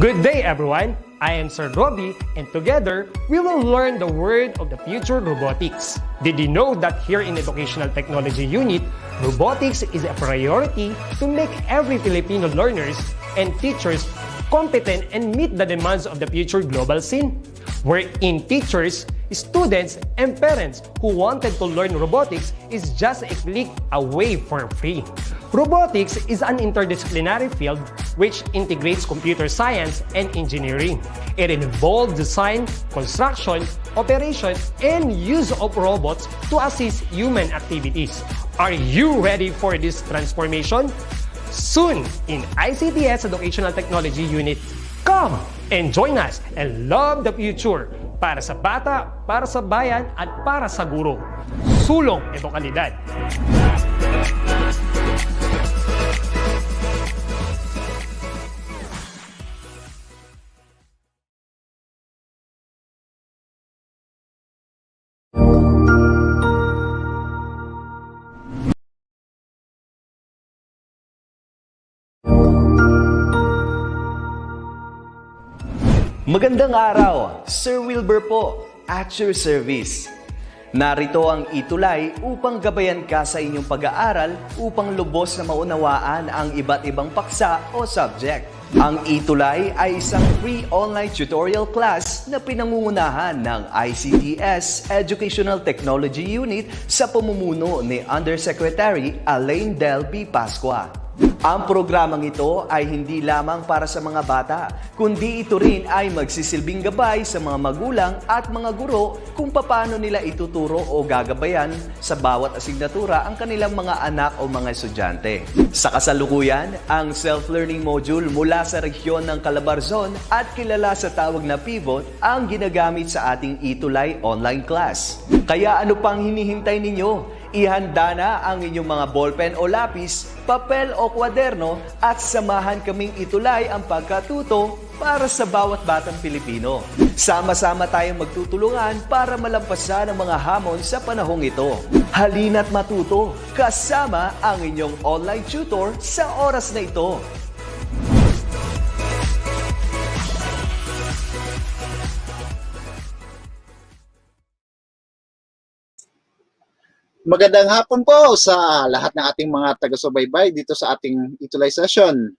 Good day, everyone. I am Sir Robbie, and together, we will learn the word of the future, robotics. Did you know that here in Educational Technology Unit, robotics is a priority to make every Filipino learners and teachers competent and meet the demands of the future global scene? Wherein teachers, students, and parents who wanted to learn robotics is just a click away for free. Robotics is an interdisciplinary field which integrates computer science and engineering. It involves design, construction, operation, and use of robots to assist human activities. Are you ready for this transformation? Soon in ICT's Educational Technology Unit. Come and join us and love the future para sa bata, para sa bayan, at para sa guro. Sulong edukalidad. Magandang araw, Sir Wilbur po, at your service. Narito ang ETUlay upang gabayan ka sa inyong pag-aaral upang lubos na maunawaan ang iba't ibang paksa o subject. Ang ETUlay ay isang free online tutorial class na pinangungunahan ng ICT's Educational Technology Unit sa pamumuno ni Undersecretary Elaine Del B. Pascua. Ang programang ito ay hindi lamang para sa mga bata, kundi ito rin ay magsisilbing gabay sa mga magulang at mga guro kung paano nila ituturo o gagabayan sa bawat asignatura ang kanilang mga anak o mga estudyante. Sa kasalukuyan, ang self-learning module mula sa rehiyon ng Calabarzon at kilala sa tawag na pivot ang ginagamit sa ating ETUlay online class. Kaya ano pang hinihintay ninyo? Ihanda na ang inyong mga ballpen o lapis, papel o kwaderno at samahan kaming itulay ang pagkatuto para sa bawat batang Pilipino. Sama-sama tayong magtutulungan para malampasan ang mga hamon sa panahong ito. Halina't matuto kasama ang inyong online tutor sa oras na ito. Magandang hapon po sa lahat ng ating mga taga-subaybay dito sa ating ETUlay session.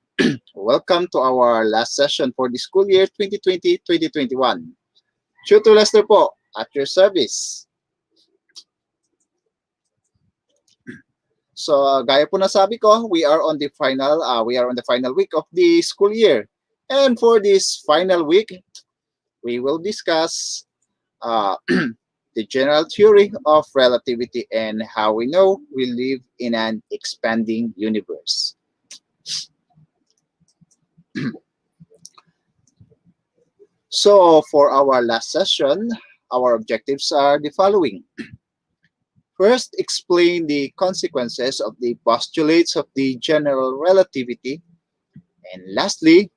Welcome to our last session for the school year 2020-2021. Tutor Lester po, at your service. So, gaya po na sabi ko, we are on the final week of the school year. And for this final week, we will discuss the general theory of relativity and how we know we live in an expanding universe. So for our last session, our objectives are the following. First, explain the consequences of the postulates of the general relativity. And lastly,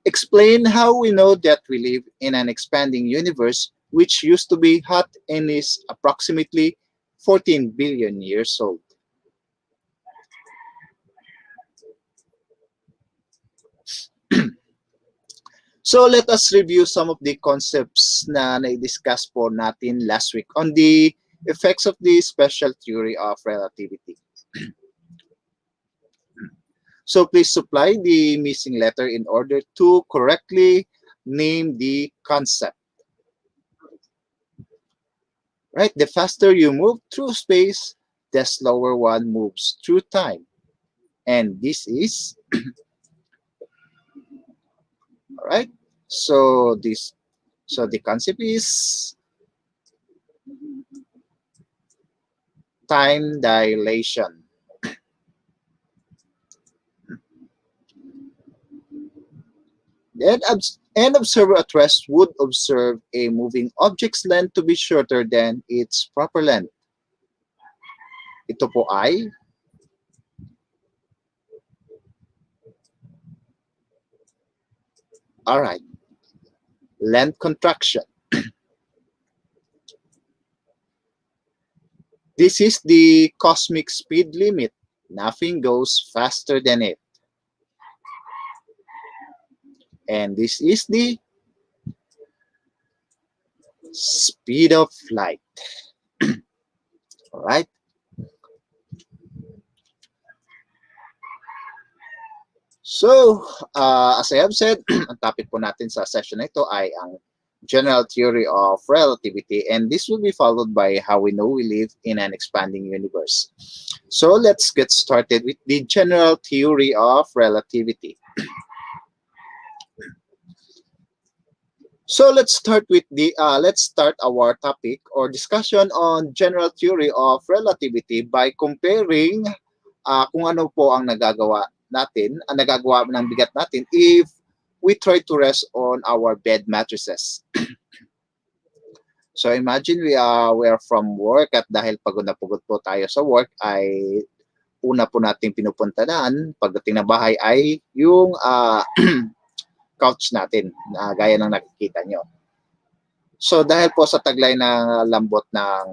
explain how we know that we live in an expanding universe which used to be hot and is approximately 14 billion years old. So let us review some of the concepts na na-discuss po natin last week on the effects of the special theory of relativity. So please supply the missing letter in order to correctly name the concept. Right, the faster you move through space, the slower one moves through time. And this is all right. So the concept is time dilation. An observer at rest would observe a moving object's length to be shorter than its proper length. Ito po ay alright, length contraction. This is the cosmic speed limit. Nothing goes faster than it. And this is the speed of light. All right. So, as I have said, ang topic po natin sa session na ito ay ang general theory of relativity, and this will be followed by how we know we live in an expanding universe. So, let's get started with the general theory of relativity. So, let's start our topic or discussion on general theory of relativity by comparing kung ano po ang nagagawa ng bigat natin if we try to rest on our bed mattresses. So imagine we are from work at dahil pagod na pagod po tayo sa work ay una po nating pinupuntahan pagdating na bahay ay yung couch natin na gaya ng nakikita nyo. So dahil po sa taglay ng lambot ng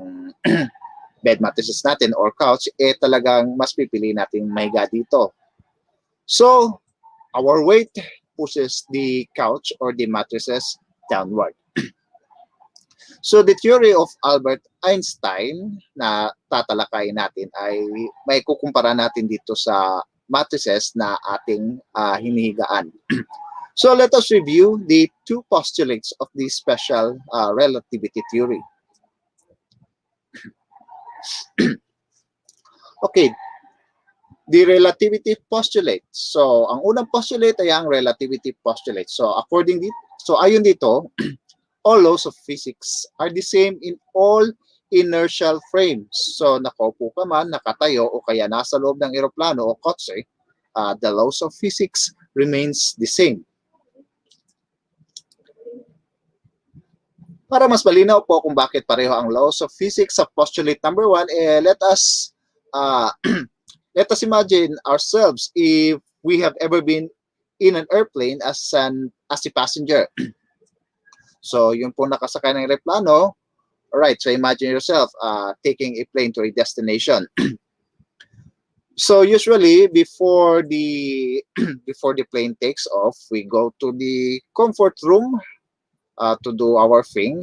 bed mattresses natin or couch, talagang mas pipili natin mahiga dito. So our weight pushes the couch or the mattresses downward. So the theory of Albert Einstein na tatalakayin natin ay may kukumpara natin dito sa matrices na ating hinihigaan. So let us review the two postulates of the special relativity theory. Okay, the relativity postulate. So ang unang postulate ay ang relativity postulate. So ayon dito, all laws of physics are the same in all inertial frames. So nakaupo ka man, nakatayo o kaya nasa loob ng eroplano o kotse, the laws of physics remains the same. Para mas malinaw po kung bakit pareho ang laws of physics sa postulate number 1, let us imagine ourselves if we have ever been in an airplane as a passenger. So, yun po nakasakay ng aeroplano. Alright, so imagine yourself taking a plane to a destination. So, usually, before the plane takes off, we go to the comfort room to do our thing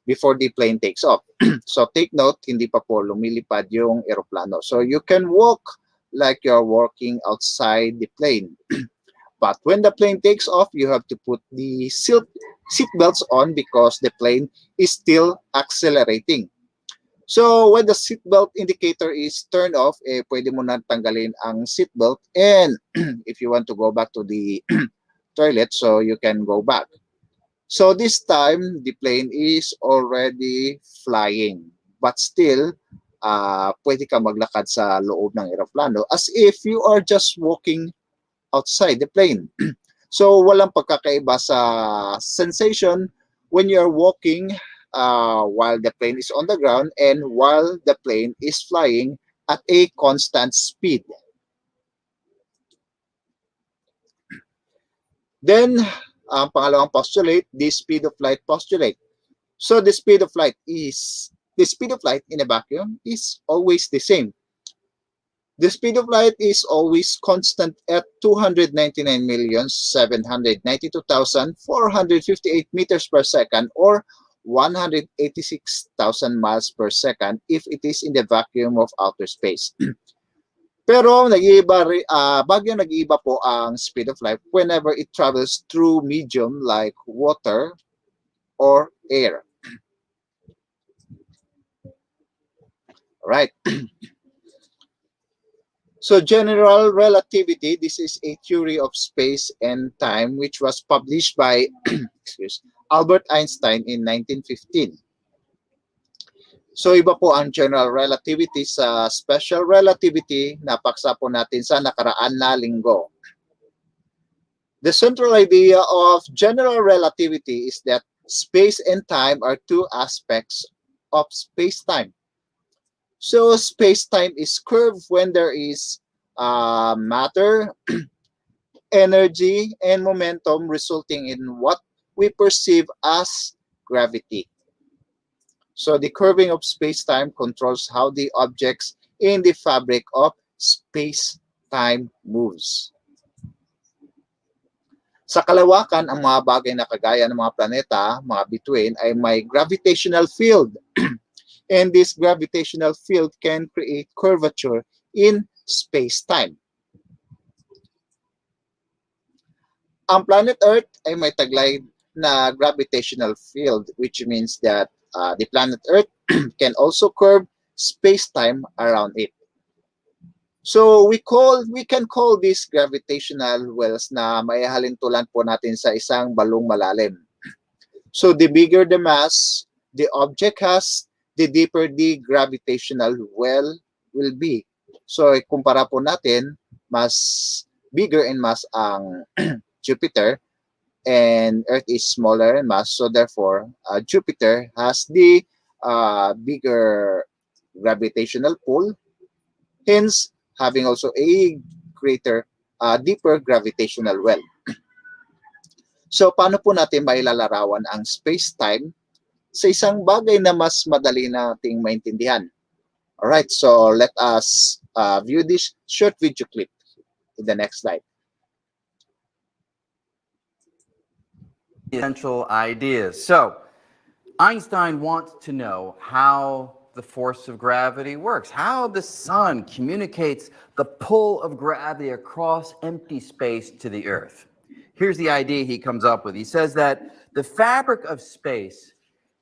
before the plane takes off. So, take note, hindi pa po lumilipad yung aeroplano. So, you can walk like you're walking outside the plane. But when the plane takes off, you have to put the seat belts on because the plane is still accelerating. So when the seatbelt indicator is turned off, pwede mo na tanggalin ang seatbelt, and if you want to go back to the toilet, so you can go back. So this time, the plane is already flying, but still, pwede ka maglakad sa loob ng eroplano as if you are just walking outside the plane. So walang pagkakaiba sa sensation when you're walking while the plane is on the ground and while the plane is flying at a constant speed. Then, ang pangalawang postulate, the speed of light postulate. So the speed of light in a vacuum is always the same. The speed of light is always constant at 299,792,458 meters per second or 186,000 miles per second if it is in the vacuum of outer space. Pero bagyong nag-iiba po ang speed of light whenever it travels through medium like water or air. Right. So general relativity, this is a theory of space and time which was published by Albert Einstein in 1915. So iba po ang general relativity sa special relativity na paksa po natin sa nakaraan na linggo. The central idea of general relativity is that space and time are two aspects of space-time. So space-time is curved when there is matter, energy, and momentum resulting in what we perceive as gravity. So the curving of space-time controls how the objects in the fabric of space-time moves. Sa kalawakan, ang mga bagay na kagaya ng mga planeta, mga bituin, ay may gravitational field. And this gravitational field can create curvature in space-time. Ang planet Earth ay may taglay na gravitational field, which means that the planet Earth can also curve space-time around it. So we can call these gravitational wells na maihalintulan po natin sa isang balong malalim. So the bigger the mass the object has, the deeper the gravitational well will be. So ikumpara po natin, mas bigger in mass ang Jupiter, and Earth is smaller in mass, so therefore Jupiter has the bigger gravitational pull, hence having also a greater, deeper gravitational well. So paano po natin mailalarawan ang space-time sa isang bagay na mas madali nating maintindihan? Alright, so let us view this short video clip in the next slide. Essential ideas. So, Einstein wants to know how the force of gravity works, how the sun communicates the pull of gravity across empty space to the Earth. Here's the idea he comes up with. He says that the fabric of space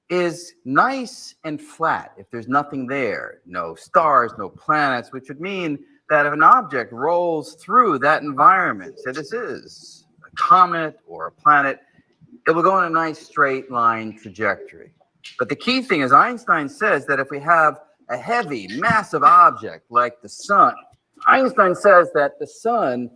is nice and flat if there's nothing there, no stars, no planets, which would mean that if an object rolls through that environment, say this is a comet or a planet, it will go in a nice straight line trajectory. But the key thing is Einstein says that if we have a heavy, massive object like the sun, Einstein says that the sun,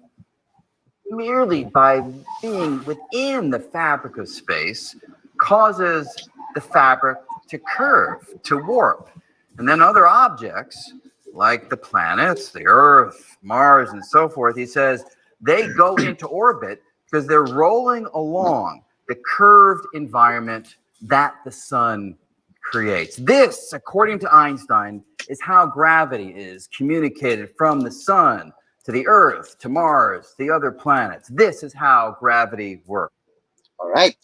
merely by being within the fabric of space, causes the fabric to curve, to warp. And then other objects, like the planets, the Earth, Mars, and so forth, he says, they go into orbit because they're rolling along the curved environment that the sun creates. This, according to Einstein, is how gravity is communicated from the sun to the Earth, to Mars, the other planets. This is how gravity works. All right.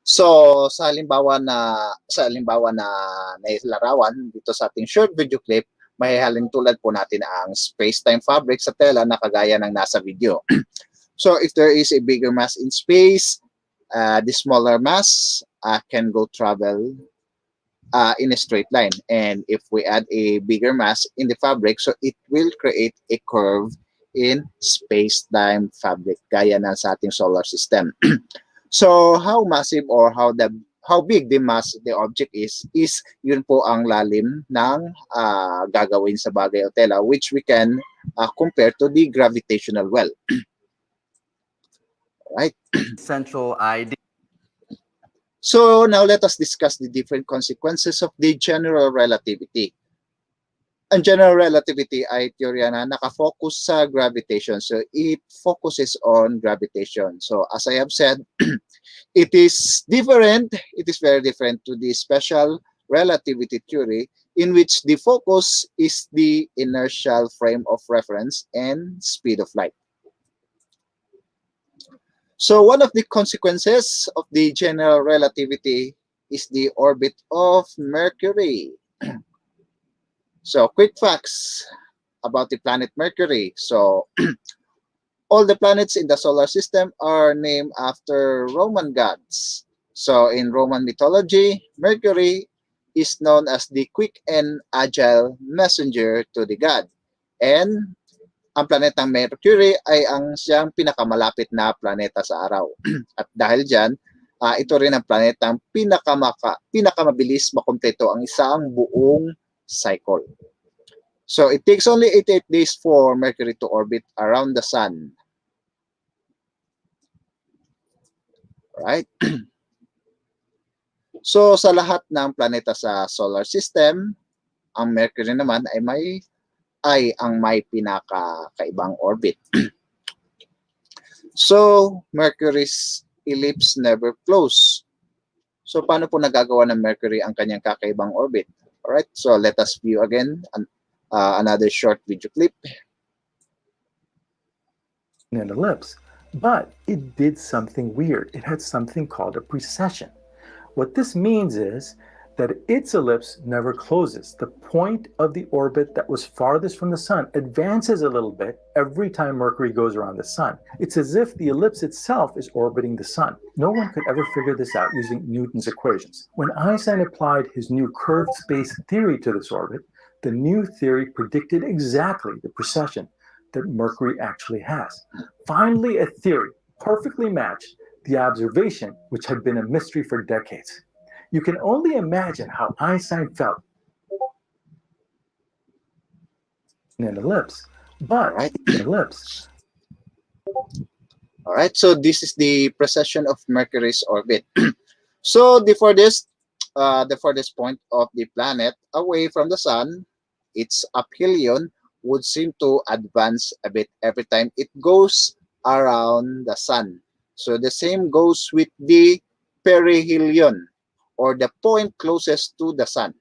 So sa halimbawa na nailarawan dito sa ating short video clip, mahihalin tulad po natin ang space-time fabric sa tela na kagaya ng nasa video. So if there is a bigger mass in space, the smaller mass can go travel in a straight line. And if we add a bigger mass in the fabric, so it will create a curve in space-time fabric, gaya ng sa ating solar system. So how massive or how big the mass the object is yun po ang lalim ng gagawin sa bagay o tela, which we can compare to the gravitational well. Right. Essential idea. So now let us discuss the different consequences of the general relativity. Ang general relativity ay teorya na nakafocus sa gravitation. So it focuses on gravitation. So as I have said, it is different. It is very different to the special relativity theory, in which the focus is the inertial frame of reference and speed of light. So one of the consequences of the general relativity is the orbit of Mercury. So quick facts about the planet Mercury. So all the planets in the solar system are named after Roman gods. So in Roman mythology, Mercury is known as the quick and agile messenger to the god. And ang planetang Mercury ay siyang pinakamalapit na planeta sa araw. At dahil dyan, ito rin ang planetang pinakamabilis makumpleto ang isang buong cycle. So it takes only 88 days for Mercury to orbit around the sun. Right? So sa lahat ng planeta sa solar system, ang Mercury naman ay ang may pinakakaibang orbit. So Mercury's ellipse never close. So paano po nagagawa ng Mercury ang kanyang kakaibang orbit? Alright, so let us view again another short video clip. An ellipse, But it did something weird. It had something called a precession. What this means is that its ellipse never closes. The point of the orbit that was farthest from the sun advances a little bit every time Mercury goes around the sun. It's as if the ellipse itself is orbiting the sun. No one could ever figure this out using Newton's equations. When Einstein applied his new curved space theory to this orbit, the new theory predicted exactly the precession that Mercury actually has. Finally, a theory perfectly matched the observation, which had been a mystery for decades. You can only imagine how Einstein felt in an ellipse, All but right. an ellipse. All right. So this is the precession of Mercury's orbit. So the furthest point of the planet away from the sun, its aphelion would seem to advance a bit every time it goes around the sun. So the same goes with the perihelion, or the point closest to the sun.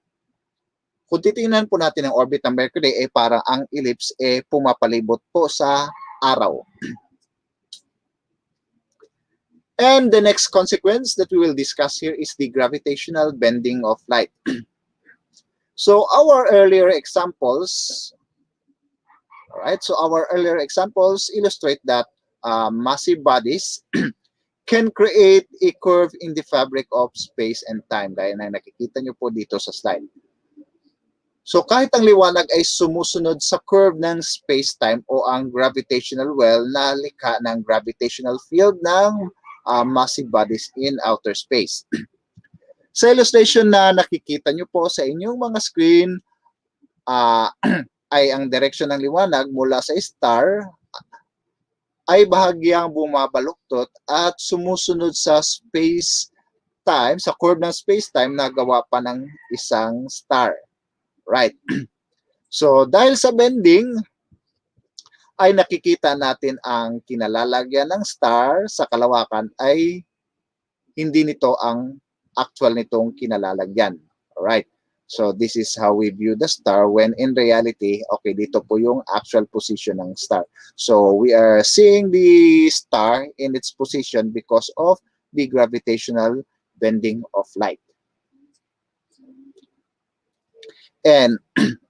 Kung titingnan po natin ang orbit ng Mercury, parang ang ellipse pumapalibot po sa araw. And the next consequence that we will discuss here is the gravitational bending of light. So our earlier examples illustrate that massive bodies can create a curve in the fabric of space and time, gaya na nakikita nyo po dito sa slide. So kahit ang liwanag ay sumusunod sa curve ng space-time o ang gravitational well na likha ng gravitational field ng massive bodies in outer space. Sa illustration na nakikita nyo po sa inyong mga screen, ay ang direksyon ng liwanag mula sa star ay bahagyang bumabaluktot at sumusunod sa space-time, sa curve ng space-time na gawa pa ng isang star. Right. So dahil sa bending, ay nakikita natin ang kinalalagyan ng star sa kalawakan ay hindi nito ang actual nitong kinalalagyan. Alright. So this is how we view the star when in reality, okay, dito po yung actual position ng star. So we are seeing the star in its position because of the gravitational bending of light. And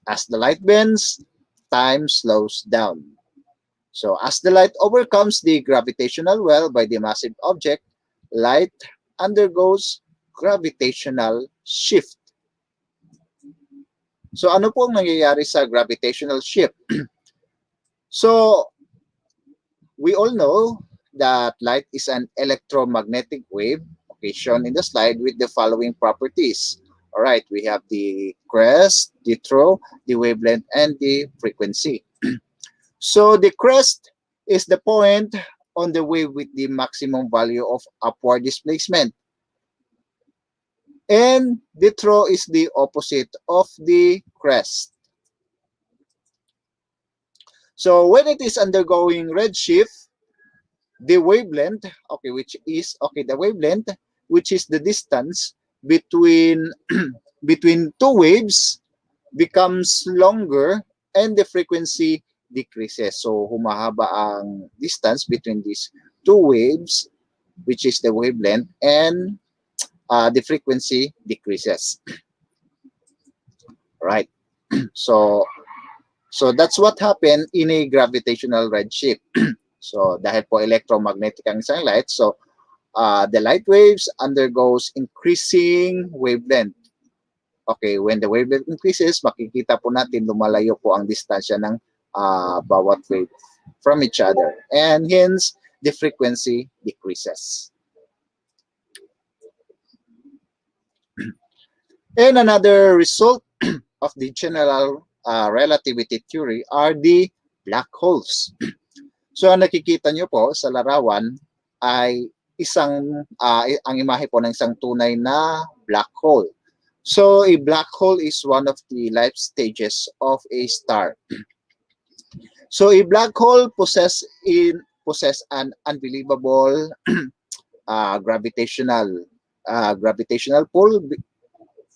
as the light bends, time slows down. So as the light overcomes the gravitational well by the massive object, light undergoes gravitational shift. So ano po ang nangyayari sa gravitational shift? So we all know that light is an electromagnetic wave, okay, shown in the slide with the following properties. All right, we have the crest, the throw, the wavelength, and the frequency. So the crest is the point on the wave with the maximum value of upward displacement. And the throw is the opposite of the crest. So when it is undergoing redshift, the wavelength, okay, the wavelength, which is the distance between between two waves, becomes longer and the frequency decreases. So humahaba ang distance between these two waves, which is the wavelength, and the frequency decreases. Right. So that's what happened in a gravitational redshift. So dahil po electromagnetic ang isang light, so the light waves undergoes increasing wavelength. Okay, when the wavelength increases, makikita po natin lumalayo po ang distansya ng bawat wave from each other. And hence, the frequency decreases. And another result of the general relativity theory are the black holes. So ang nakikita nyo po sa larawan ay ang imahe po ng isang tunay na black hole. So a black hole is one of the life stages of a star. So a black hole possess an unbelievable gravitational pull,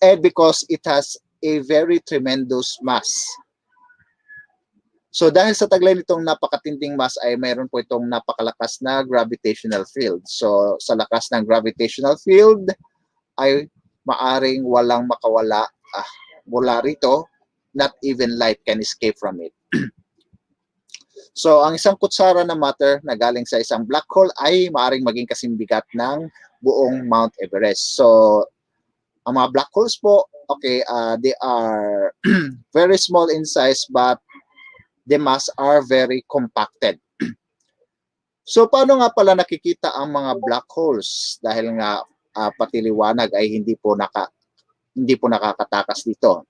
and because it has a very tremendous mass. So dahil sa taglay nitong napakatinding mass ay mayroon po itong napakalakas na gravitational field. So sa lakas ng gravitational field ay maaring walang makawala mula rito, not even light can escape from it. So ang isang kutsara na matter na galing sa isang black hole ay maaring maging kasing bigat ng buong Mount Everest. So ang mga black holes po, okay, they are very small in size but the mass are very compacted. So paano nga pala nakikita ang mga black holes? Dahil nga pati liwanag ay hindi po nakakatakas dito.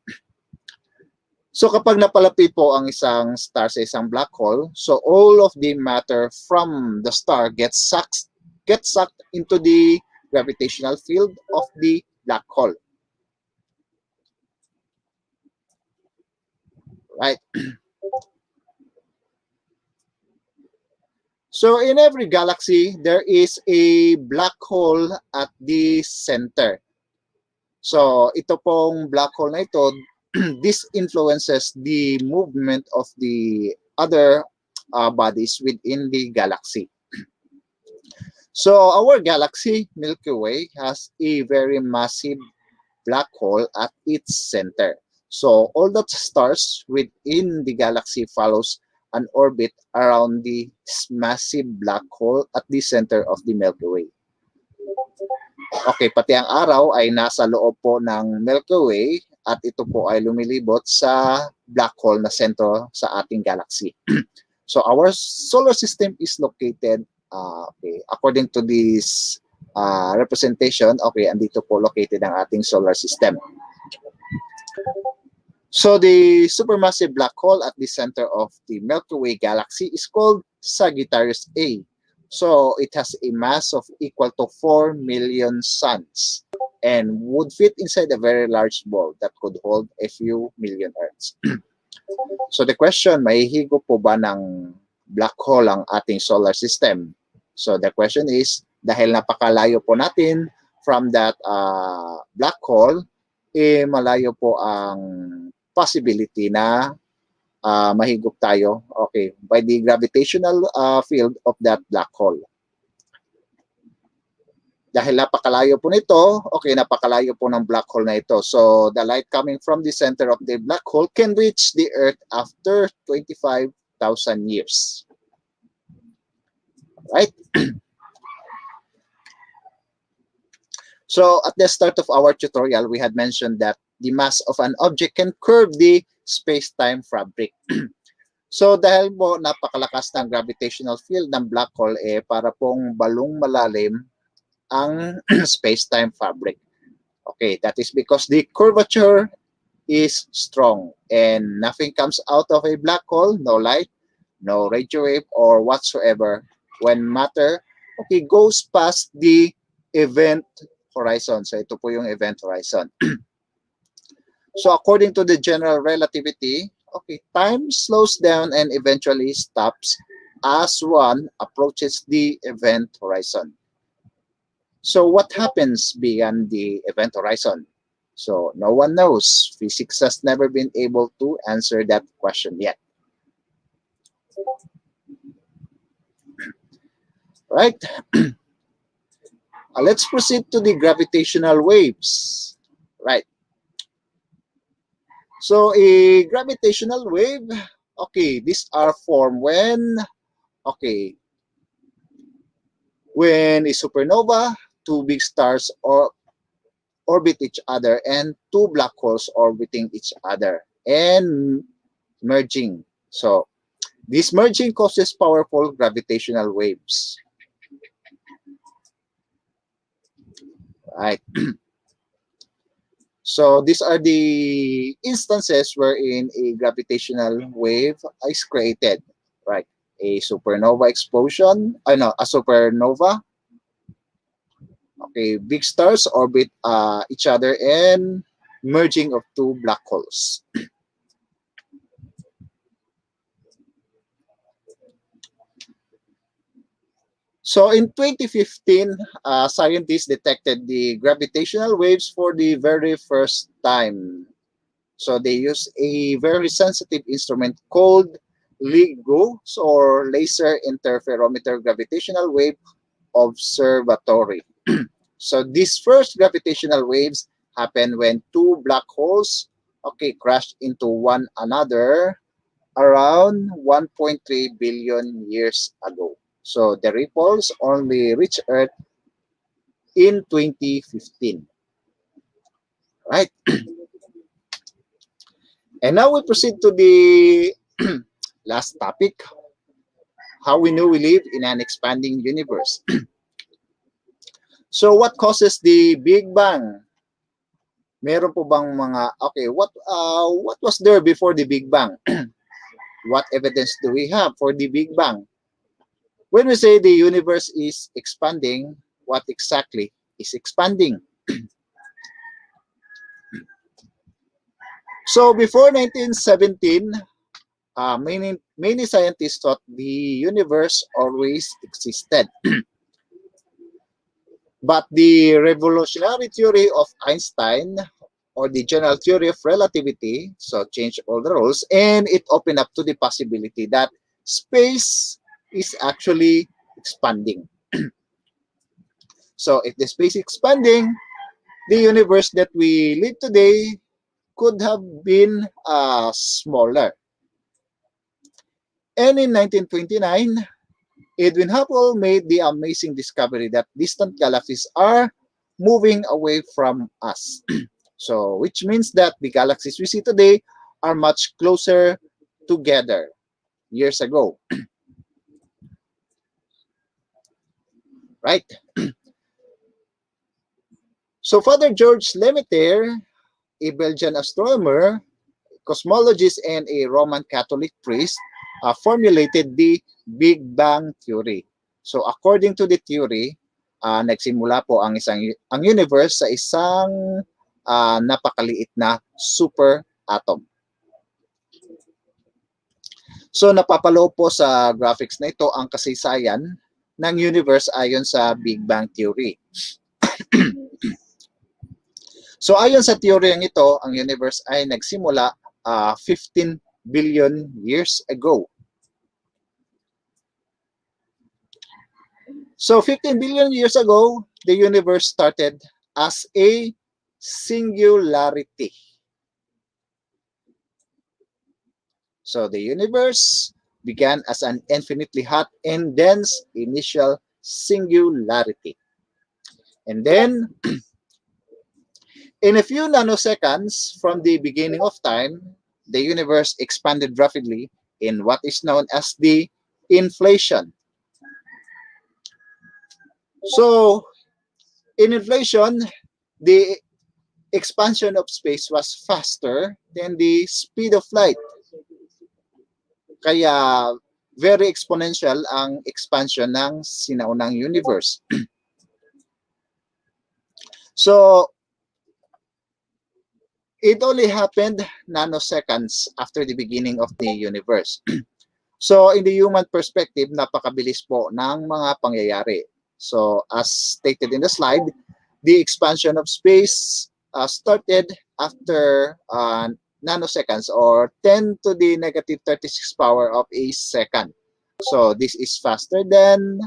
So kapag napalapit po ang isang star sa isang black hole, so all of the matter from the star gets sucked into the gravitational field of the black hole. Right? So in every galaxy, there is a black hole at the center. So ito pong black hole na ito, this influences the movement of the other bodies within the galaxy. So our galaxy, Milky Way, has a very massive black hole at its center. So all the stars within the galaxy follows an orbit around the massive black hole at the center of the Milky Way. Okay, pati ang araw ay nasa loob po ng Milky Way at ito po ay lumilibot sa black hole na sentro sa ating galaxy. So our solar system is located, okay, according to this representation, okay, andito po located ang ating solar system. So the supermassive black hole at the center of the Milky Way galaxy is called Sagittarius A. So it has a mass of equal to 4 million suns and would fit inside a very large ball that could hold a few million Earths. So the question, mahihigo po ba ng black hole ang ating solar system? So the question is, dahil napakalayo po natin from that black hole, malayo po ang possibility na mahigop tayo, okay, by the gravitational field of that black hole. Dahil napakalayo po nito, okay, napakalayo po ng black hole na ito. So the light coming from the center of the black hole can reach the Earth after 25,000 years. Right? So at the start of our tutorial, we had mentioned that the mass of an object can curve the space-time fabric. So dahil po napakalakas ng gravitational field ng black hole, para pong balong malalim ang space-time fabric. Okay, that is because the curvature is strong and nothing comes out of a black hole, no light, no radio wave or whatsoever when matter, okay, goes past the event horizon. So ito po yung event horizon. So according to the general relativity, okay, time slows down and eventually stops as one approaches the event horizon. So what happens beyond the event horizon? So no one knows. Physics has never been able to answer that question yet. Right? Let's proceed to the gravitational waves. Right. So a gravitational wave, okay, these are formed when, okay, when a supernova, two big stars orbit each other and two black holes orbiting each other and merging. So this merging causes powerful gravitational waves. Right. So these are the instances wherein a gravitational wave is created, right? A supernova explosion, a supernova. Okay, big stars orbit each other and merging of two black holes. So in 2015, scientists detected the gravitational waves for the very first time. So they used a very sensitive instrument called LIGO, or Laser Interferometer Gravitational Wave Observatory. So these first gravitational waves happen when two black holes, crashed into one another around 1.3 billion years ago. So the ripples only reached Earth in 2015. Right? And now we proceed to the last topic, how we know we live in an expanding universe. So what causes the Big Bang? Meron po bang mga, what was there before the Big Bang? What evidence do we have for the Big Bang? When we say the universe is expanding, what exactly is expanding? So before 1917, many scientists thought the universe always existed. But the revolutionary theory of Einstein, or the general theory of relativity, so changed all the rules, and it opened up to the possibility that space is actually expanding. So if the space is expanding, the universe that we live today could have been smaller. And in 1929, Edwin Hubble made the amazing discovery that distant galaxies are moving away from us. So, which means that the galaxies we see today are much closer together years ago. Right? So, Father George Lemaitre, a Belgian astronomer, cosmologist, and a Roman Catholic priest, formulated the Big Bang Theory. So according to the theory, nagsimula po ang universe sa isang napakaliit na super atom. So napapaloob po sa graphics na ito ang kasaysayan ng universe ayon sa Big Bang Theory. So ayon sa teoryang ito, ang universe ay nagsimula 15 billion years ago. So 15 billion years ago, the universe started as a singularity. So the universe began as an infinitely hot and dense initial singularity. And then, in a few nanoseconds from the beginning of time, the universe expanded rapidly in what is known as the inflation. So, in inflation, the expansion of space was faster than the speed of light. Kaya, very exponential ang expansion ng sinaunang universe. So, it only happened nanoseconds after the beginning of the universe. So, in the human perspective, napakabilis po ng mga pangyayari. So, as stated in the slide, the expansion of space started after nanoseconds, or 10 to the negative 36 power of a second. So, this is faster than,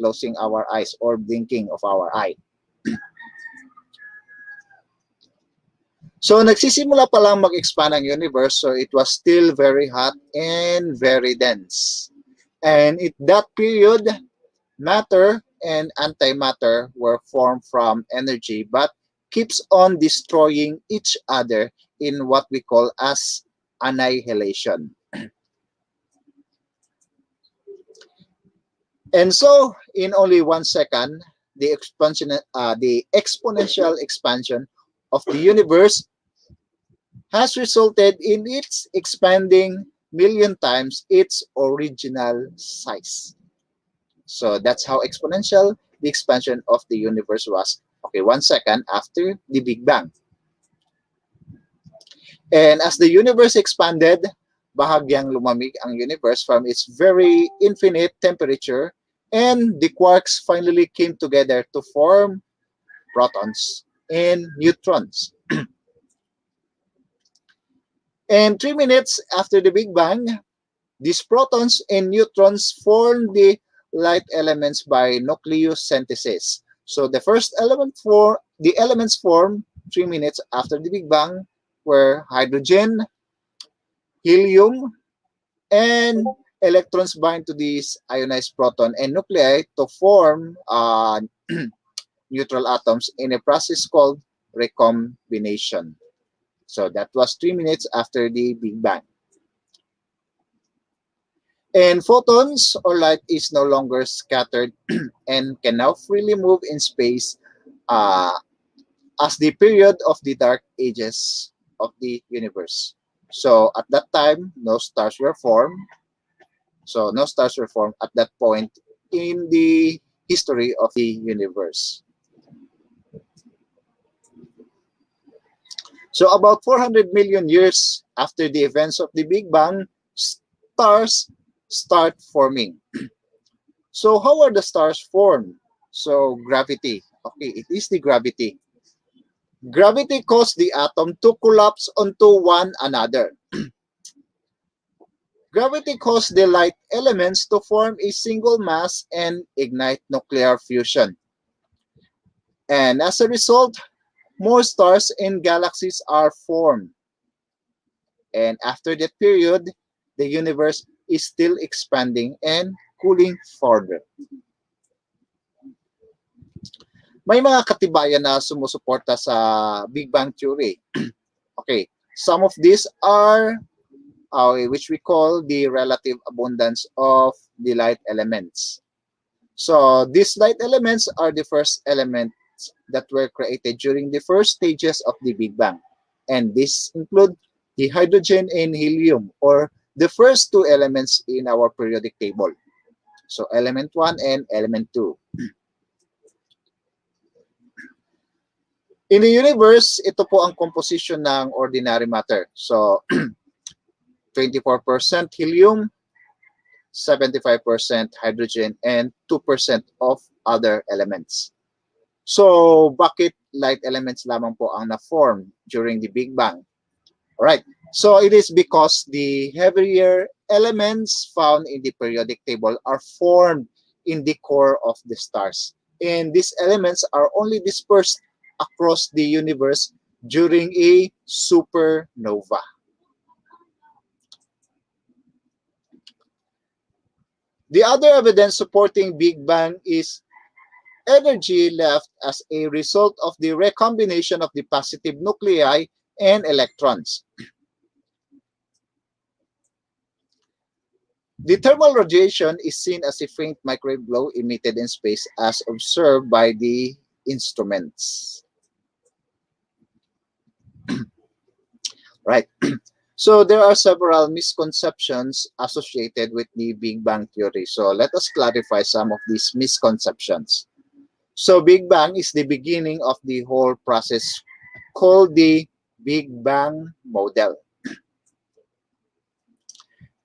closing our eyes or blinking of our eye. So, nagsisimula pa lang mag-expand ang universe, so it was still very hot and very dense. And in that period, matter and antimatter were formed from energy but keeps on destroying each other in what we call as annihilation. And so, in only 1 second, the exponential expansion of the universe has resulted in its expanding million times its original size. So that's how exponential the expansion of the universe was. 1 second after the Big Bang. And as the universe expanded, bahagyang lumamig ang universe from its very infinite temperature, and the quarks finally came together to form protons and neutrons. And 3 minutes after the Big Bang, These protons and neutrons form the light elements by nucleosynthesis. So the first element for the elements formed 3 minutes after the Big Bang were hydrogen, helium, and electrons bind to these ionized proton and nuclei to form neutral atoms in a process called recombination. So that was 3 minutes after the Big Bang. And photons or light is no longer scattered and can now freely move in space as the period of the dark ages of the universe. So at that time, no stars were formed. So no stars were formed at that point in the history of the universe. So about 400 million years after the events of the Big Bang, stars start forming. So how are the stars formed? So gravity. Okay, it is the gravity. Gravity caused the atom to collapse onto one another. Gravity caused the light elements to form a single mass and ignite nuclear fusion. And as a result, more stars and galaxies are formed. And after that period, the universe is still expanding and cooling further. May mga katibayan na sumusuporta sa Big Bang Theory. Okay, some of these are which we call the relative abundance of the light elements. So these light elements are the first elements that were created during the first stages of the Big Bang. And these include the hydrogen and helium, or the first two elements in our periodic table. So element 1 and element 2. In the universe, ito po ang composition ng ordinary matter. So 24% helium, 75% hydrogen, and 2% of other elements. So bakit light elements lamang po ang na-form during the Big Bang? Alright, so it is because the heavier elements found in the periodic table are formed in the core of the stars. And these elements are only dispersed across the universe during a supernova. The other evidence supporting Big Bang is energy left as a result of the recombination of the positive nuclei and electrons. The thermal radiation is seen as a faint microwave glow emitted in space as observed by the instruments. Right. So there are several misconceptions associated with the Big Bang Theory. So let us clarify some of these misconceptions. So Big Bang is the beginning of the whole process called the Big Bang model.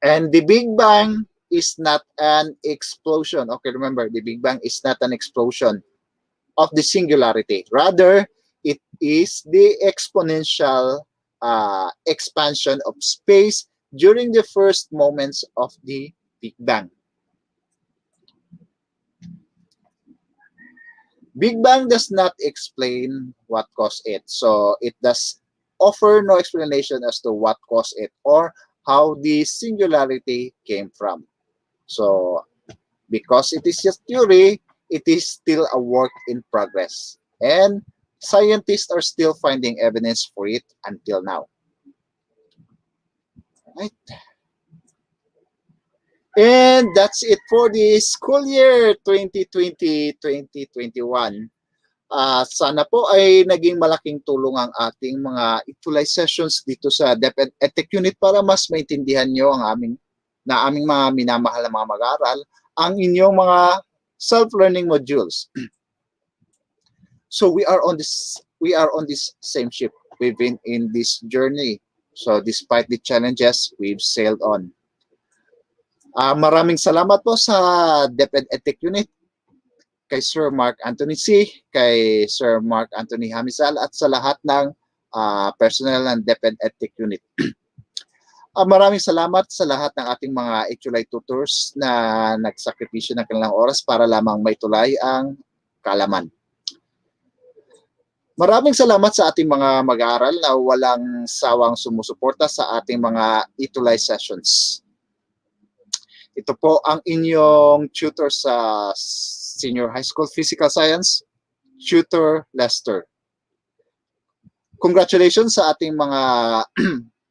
And the Big Bang is not an explosion. Okay, remember, the Big Bang is not an explosion of the singularity. Rather, it is the exponential expansion of space during the first moments of the Big Bang. Big Bang does not explain what caused it. So it does offer no explanation as to what caused it or how the singularity came from. So because it is just theory, it is still a work in progress. And scientists are still finding evidence for it until now. Right. And that's it for the school year 2020-2021. Sana po ay naging malaking tulong ang ating mga ETUlay sessions dito sa DepEd Edtech Unit para mas maintindihan nyo ang aming mga minamahal na mga mag-aaral, ang inyong mga self-learning modules. So we are on this same ship. We've been in this journey. So despite the challenges, we've sailed on. Maraming salamat po sa DepEd Edtech Unit, kay Sir Mark Anthony C, kay Sir Mark Anthony Hamizal, at sa lahat ng personnel ng DepEd Edtech Unit. Maraming salamat sa lahat ng ating mga ETUlay tutors na nagsakripisyo ng kanilang oras para lamang maitulay ang kaalaman. Maraming salamat sa ating mga mag-aaral na walang sawang sumusuporta sa ating mga ETUlay sessions. Ito po ang inyong tutor sa Senior High School Physical Science, Tutor Lester. Congratulations sa ating mga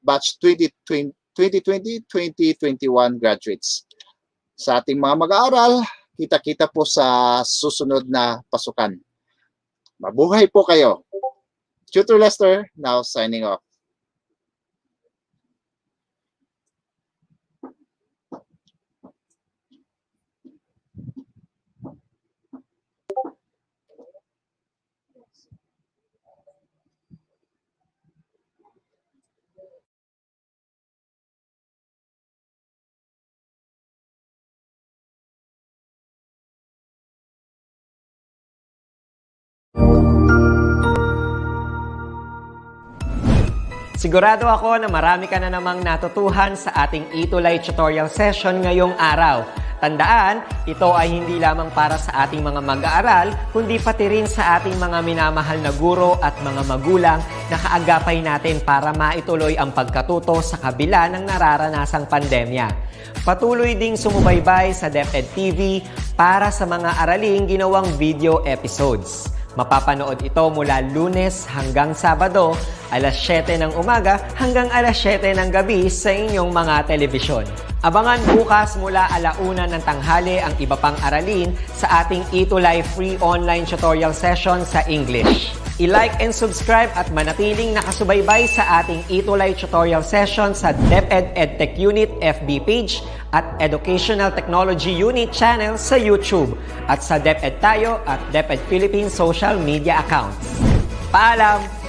batch 2020-2021 graduates. Sa ating mga mag-aaral, kita-kita po sa susunod na pasukan. Mabuhay po kayo. Tutor Lester, now signing off. Sigurado ako na marami ka na namang natutuhan sa ating ETUlay tutorial session ngayong araw. Tandaan, ito ay hindi lamang para sa ating mga mag-aaral, kundi pati rin sa ating mga minamahal na guro at mga magulang na kaagapay natin para maituloy ang pagkatuto sa kabila ng nararanasang pandemya. Patuloy ding sumubaybay sa DepEd TV para sa mga araling ginawang video episodes. Mapapanood ito mula Lunes hanggang Sabado, alas 7 ng umaga hanggang alas 7 ng gabi sa inyong mga telebisyon. Abangan bukas mula 1:00 ng tanghali ang iba pang aralin sa ating ETUlay free online tutorial session sa English. I-like and subscribe at manatiling nakasubaybay sa ating ETUlay tutorial session sa DepEd Edtech Unit FB page at Educational Technology Unit channel sa YouTube at sa DepEd Tayo at DepEd Philippines social media accounts. Paalam!